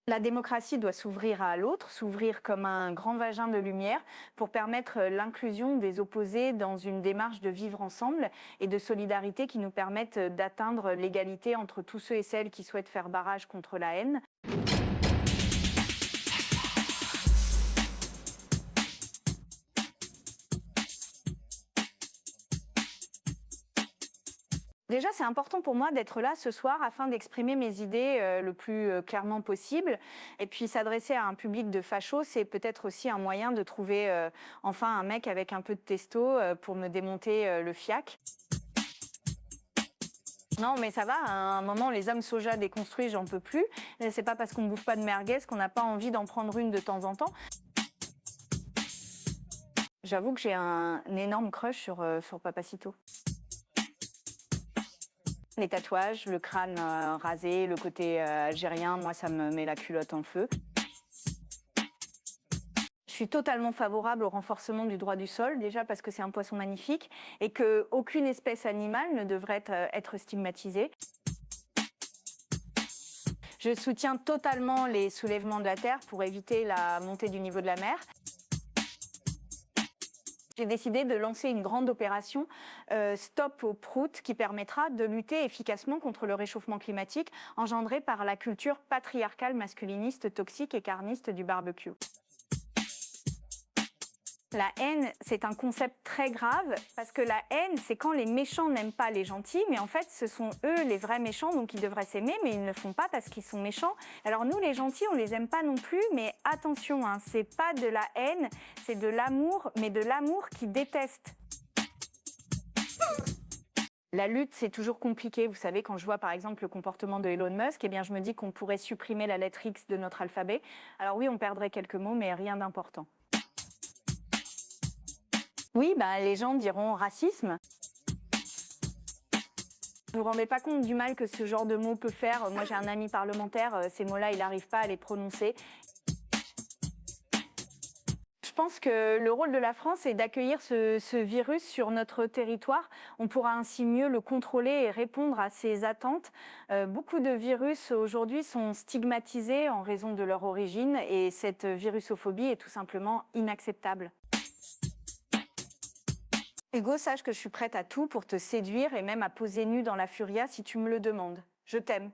La démocratie doit s'ouvrir à l'autre, s'ouvrir comme un grand vagin de lumière pour permettre l'inclusion des opposés dans une démarche de vivre ensemble et de solidarité qui nous permette d'atteindre l'égalité entre tous ceux et celles qui souhaitent faire barrage contre la haine. Déjà, c'est important pour moi d'être là ce soir afin d'exprimer mes idées le plus clairement possible. Et puis s'adresser à un public de fachos, c'est peut-être aussi un moyen de trouver enfin un mec avec un peu de testo pour me démonter le fiac. Non, mais ça va, à un moment, les âmes soja déconstruits, j'en peux plus. C'est pas parce qu'on bouffe pas de merguez qu'on n'a pas envie d'en prendre une de temps en temps. J'avoue que j'ai un énorme crush sur Papacito. Les tatouages, le crâne rasé, le côté algérien, moi ça me met la culotte en feu. Je suis totalement favorable au renforcement du droit du sol, déjà parce que c'est un poisson magnifique et qu'aucune espèce animale ne devrait être stigmatisée. Je soutiens totalement les soulèvements de la terre pour éviter la montée du niveau de la mer. J'ai décidé de lancer une grande opération Stop au prout qui permettra de lutter efficacement contre le réchauffement climatique engendré par la culture patriarcale masculiniste, toxique et carniste du barbecue. La haine, c'est un concept très grave parce que la haine, c'est quand les méchants n'aiment pas les gentils, mais en fait, ce sont eux les vrais méchants, donc ils devraient s'aimer, mais ils ne le font pas parce qu'ils sont méchants. Alors nous, les gentils, on les aime pas non plus, mais attention, hein, c'est pas de la haine, c'est de l'amour, mais de l'amour qui déteste. La lutte, c'est toujours compliqué. Vous savez, quand je vois par exemple le comportement de Elon Musk, eh bien, je me dis qu'on pourrait supprimer la lettre X de notre alphabet. Alors oui, on perdrait quelques mots, mais rien d'important. Oui, les gens diront racisme. Vous vous rendez pas compte du mal que ce genre de mot peut faire. Moi, j'ai un ami parlementaire, ces mots-là, il n'arrive pas à les prononcer. Je pense que le rôle de la France est d'accueillir ce virus sur notre territoire. On pourra ainsi mieux le contrôler et répondre à ses attentes. Beaucoup de virus aujourd'hui sont stigmatisés en raison de leur origine et cette virusophobie est tout simplement inacceptable. Hugo, sache que je suis prête à tout pour te séduire et même à poser nue dans la furia si tu me le demandes. Je t'aime.